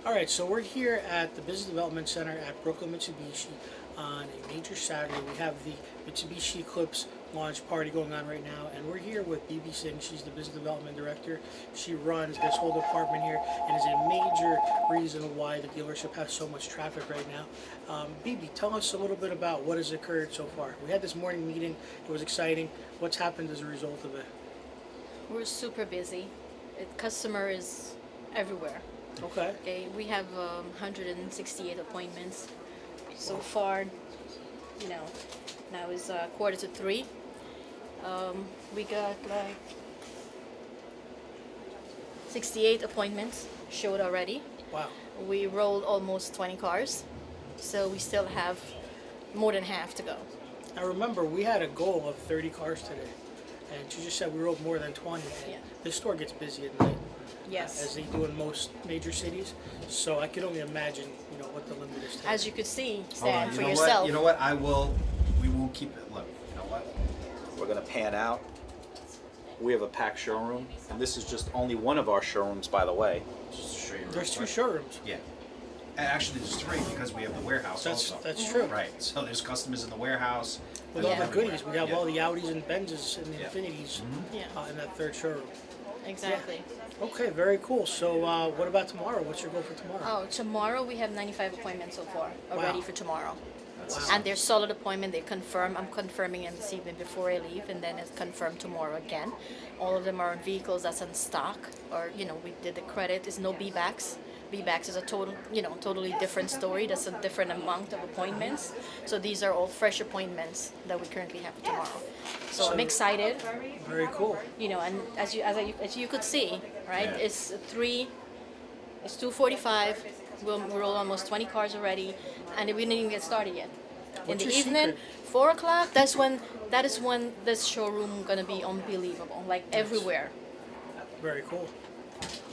All right, so we're here at the Business Development Center at Brooklyn Mitsubishi on a major Saturday. We have the Mitsubishi Eclipse launch party going on right now, and we're here with Bibi Singh. She's the Business Development Director. She runs this whole department here and is a major reason why the dealership has so much traffic right now. Bibi, tell us a little bit about what has occurred so far. We had this morning meeting. It was exciting. What's happened as a result of it? We're super busy. Customer is everywhere. Okay. We have 168 appointments so far. You know, now it's 2:45. We got like 68 appointments showed already. Wow. We rolled almost 20 cars, so we still have more than half to go. I remember we had a goal of 30 cars today, and she just said we rolled more than 20. Yeah. This store gets busy at night. Yes. As they do in most major cities. So I could only imagine, what the limit is today. As you could see, Hold on, stand for you know yourself. what? You know what? We will keep it. Look, you know what? We're gonna pan out. We have a packed showroom, and this is just only one of our showrooms, by the way. Just to show you real There's two quick. showrooms. Yeah. And actually, there's three because we have the warehouse also. That's true. Right. So there's customers in the warehouse. With all the everywhere. goodies, we have Yeah. all the Audis and Benzes and the Yeah. Infinities Yeah. in that third showroom. Exactly. Okay, very cool. So what about tomorrow? What's your goal for tomorrow? Oh, tomorrow we have 95 appointments so far already Wow. for tomorrow. Wow. And they're solid appointment. They confirm. I'm confirming them this evening before I leave, and then it's confirmed tomorrow again. All of them are on vehicles that's in stock, or we did the credit. It's no B-backs. B-backs is a totally different story. That's a different amount of appointments. So these are all fresh appointments that we currently have for tomorrow. So I'm excited. Very cool. And as you could see, right? Yeah. It's 2:45. We'll roll almost 20 cars already, and we didn't even get started yet. In What's the your evening, secret? 4 o'clock. That is when this showroom gonna be unbelievable, like everywhere. Very cool.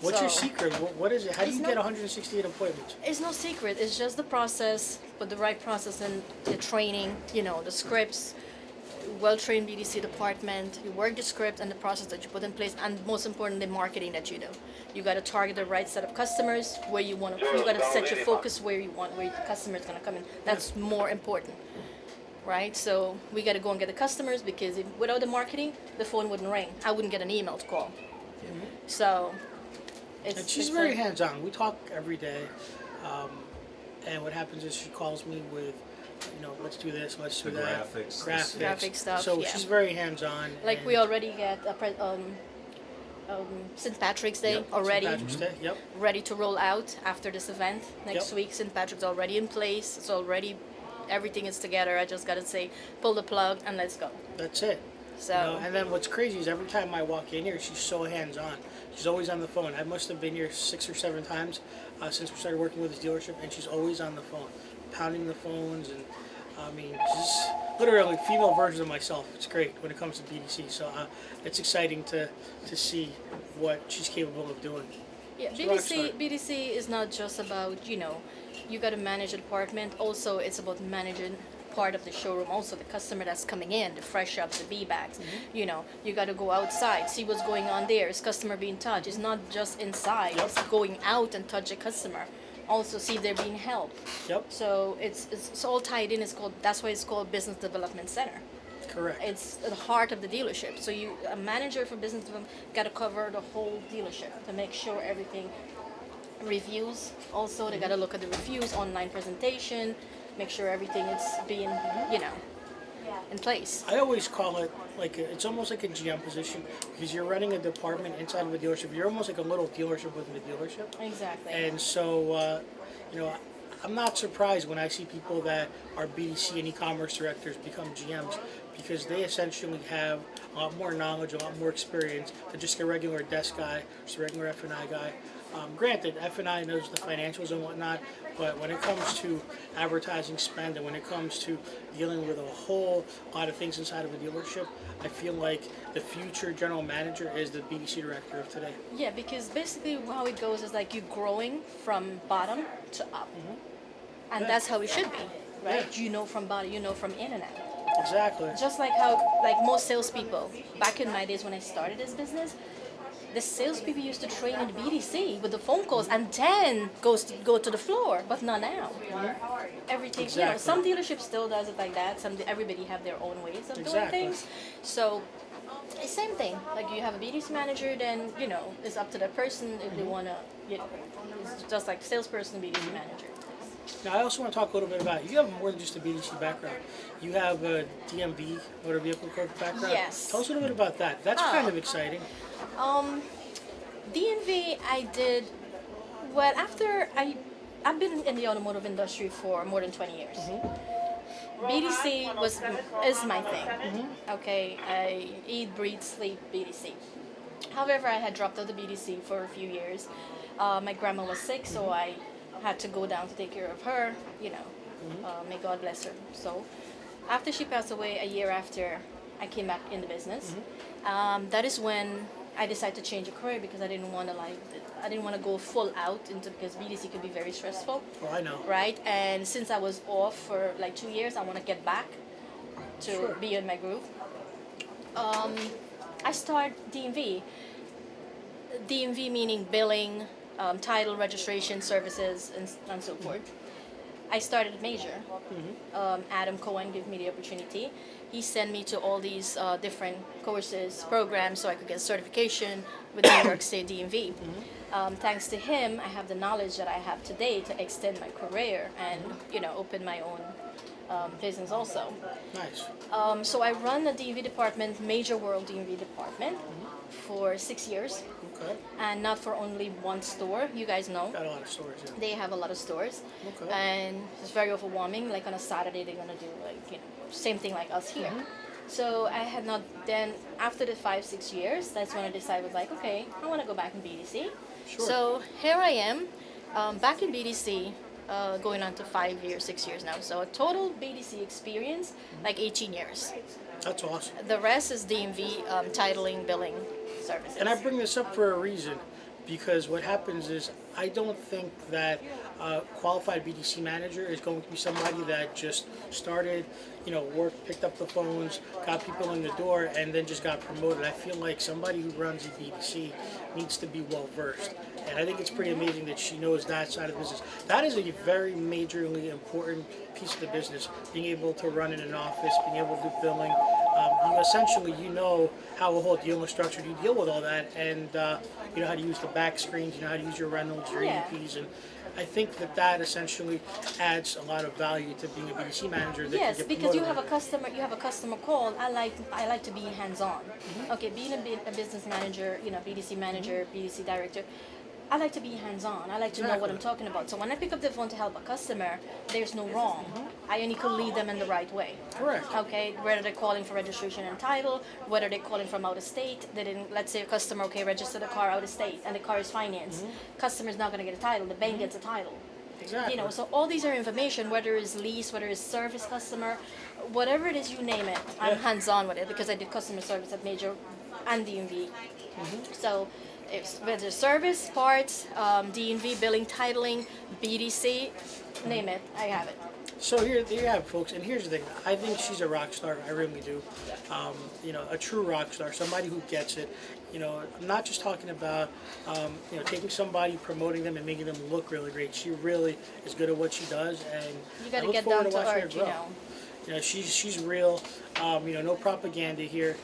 What's your So- secret? What is it? How do It's you not- get 168 appointments? It's no secret. It's just the process, but the right process and the training. The scripts. Well-trained BDC department. You work the script and the process that you put in place, and most important, the marketing that you do. You got to target the right set of customers where you want to. You got to set your focus where the customer is going to come in. That's more important, right? So we got to go and get the customers, because without the marketing, the phone wouldn't ring. I wouldn't get an email to call. So. And she's very hands-on. We talk every day, and what happens is she calls me with, let's do this, let's do The that. graphics. Graphic stuff, So yeah. she's very hands-on. Like and we already get St. Patrick's Day Yep. already. St. Patrick's Day, yep. Ready to roll out after this event next Yep. week. St. Patrick's already in place. It's already, everything is together. I just gotta say, pull the plug and let's go. That's it. So And then what's crazy is every time I walk in here, she's so hands-on. She's always on the phone. I must have been here 6 or 7 times since we started working with this dealership, and she's always on the phone, pounding the phones, and she's literally female version of myself. It's great when it comes to BDC. So it's exciting to see what she's capable of doing. yeah, She's a rock star. BDC is not just about you got to manage a department. Also, it's about managing part of the showroom. Also, the customer that's coming in, the fresh ups, the B-bags. You got to go outside, see what's going on there. Is customer being touched? It's not just inside. Yep. It's going out and touch a customer. Also, see if they're being helped. Yep, So it's all tied in. That's why it's called Business Development Center. correct. It's the heart of the dealership. So a manager for business development, got to cover the whole dealership to make sure everything. Reviews also, they got to look at the reviews, online presentation, make sure everything is being in place. I always call it it's almost like a GM position, because you're running a department inside of a dealership. You're almost like a little dealership within a dealership. Exactly. And so, I'm not surprised when I see people that are BDC and e-commerce directors become GMs, because they essentially have a lot more knowledge, a lot more experience than just a regular desk guy, just a regular F&I guy. Granted, F&I knows the financials and whatnot, but when it comes to advertising spend and when it comes to dealing with a whole lot of things inside of a dealership, I feel like the future general manager is the BDC director of today. Yeah, because basically how it goes is like you growing from bottom to up. And Yeah. that's how it should be, right? Yeah. You know from bottom, you know from in and out. Exactly. Just like how, like most salespeople, back in my days when I started this business, the salespeople used to train in the BDC with the phone calls and then go to the floor, but not now. Everything, Exactly. some dealerships still does it like that. Everybody have their own ways of doing Exactly. things. So, it's same thing. Like you have a BDC manager, then it's up to that person if they wanna. It's just like salesperson, BDC manager. Now, I also want to talk a little bit about, you have more than just a BDC background. You have a DMV, motor vehicle code background. Yes. Tell us a little bit about that. That's kind of exciting. DMV, I did well after I've been in the automotive industry for more than 20 years. BDC is my thing. Okay, I eat, breathe, sleep BDC. However, I had dropped out of the BDC for a few years. My grandma was sick, so I had to go down to take care of her. May God bless her. So, after she passed away, a year after, I came back in the business. That is when I decided to change a career because I didn't want to go full out into, because BDC can be very stressful. Oh, I know. Right? And since I was off for like 2 years, I want to get back to Sure. be in my groove. I started DMV. DMV meaning billing, title, registration, services, and so forth. I started major. Adam Cohen gave me the opportunity. He sent me to all these different courses, programs, so I could get certification with New York State DMV. Thanks to him, I have the knowledge that I have today to extend my career and open my own business also. Nice. So I run the DMV department, major world DMV department, for 6 years, Okay. and not for only one store. You guys know. Got a lot of stores, yeah. They have a lot of stores, Okay. and it's very overwhelming. Like on a Saturday, they're gonna do same thing like us here. So I had not. Then after the 5-6 years, that's when I decided okay, I want to go back in BDC. Sure. So here I am, back in BDC, going on to 5 years, 6 years now. So a total BDC experience, like 18 years. That's awesome. The rest is DMV, titling, billing services. And I bring this up for a reason, because what happens is I don't think that a qualified BDC manager is going to be somebody that just started, worked, picked up the phones, got people in the door, and then just got promoted. I feel like somebody who runs a BDC needs to be well versed. And I think it's pretty amazing that she knows that side of the business. That is a very majorly important piece of the business, being able to run in an office, being able to do billing. You know how a whole deal is structured. You deal with all that, and you know how to use the back screens, you know how to use your Reynolds, your Yeah. ADPs, and I think that essentially adds a lot of value to being a BDC manager. That Yes, can get because you promoted. have a customer call. I like to be hands-on. Okay, being a business manager, BDC manager, BDC director, I like to be hands-on. I like to know what I'm talking about. So when I pick up the phone to help a customer, there's no wrong. I only could lead them in the right way. Correct. Okay, whether they're calling for registration and title, whether they're calling from out of state, they didn't. Let's say a customer, register the car out of state, and the car is financed. Customer's not going to get a title. The bank gets a title. Exactly. So all these are information, whether it's lease, whether it's service customer, whatever it is, you name it. I'm hands-on with it because I did customer service at Major and DMV. So it's whether service, parts, DMV, billing, titling, BDC, name it, I have it. So there you have it, folks. And here's the thing. I think she's a rock star. I really do. A true rock star, somebody who gets it. I'm not just talking about, taking somebody, promoting them, and making them look really great. She really is good at what she does, and You got I to look get forward down to watching her earth, grow. She's real. No propaganda here.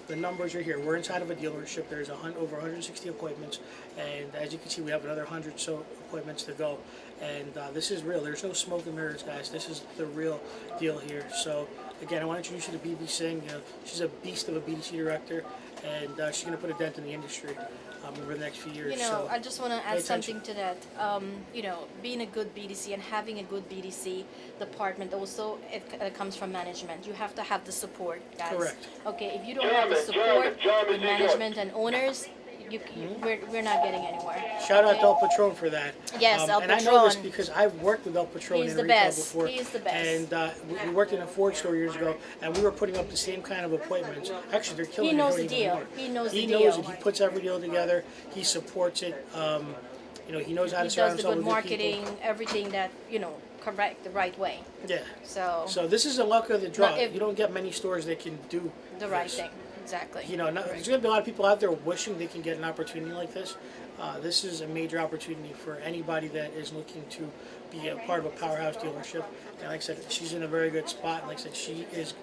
The numbers are here. We're inside of a dealership. There's over 160 appointments, and as you can see, we have another 100 so appointments to go. And this is real. There's no smoke and mirrors, guys. This is the real deal here. So again, I want to introduce you to Bibi Singh. She's a beast of a BDC director, and she's going to put a dent in the industry over the next few years. So I just want to pay add attention. something to that. Being a good BDC and having a good BDC department also, it comes from management. You have to have the support, guys. Correct. Okay, if you don't have the support with management and owners, we're not getting anywhere. Shout out okay? to El Patron for that. Yes, El And I know this Patron. because I've worked with El Patron He's in the retail best. before. He's the best. And we worked in a Ford store years ago, and we were putting up the same kind of appointments. Actually, they're killing He it knows doing the even deal. more. He knows the He deal. knows it. He puts every deal together. He supports it. He knows how to He surround does the himself good with marketing, people. everything that, correct, the right way. Yeah. So, So this is a luck of the draw. Not if- You don't get many stores that can do the right this. thing. Exactly. You know, there's going to be a lot of people out there wishing they can get an opportunity like this. This is a major opportunity for anybody that is looking to be a part of a powerhouse dealership. And like I said, she's in a very good spot. And like I said, she is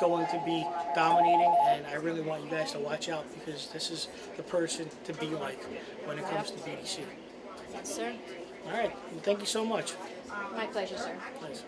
going to be dominating. And I really want you guys to watch out because this is the person to be like when it comes to BDC. Yes, sir. All right. Well, thank you so much. My pleasure, sir. Nice.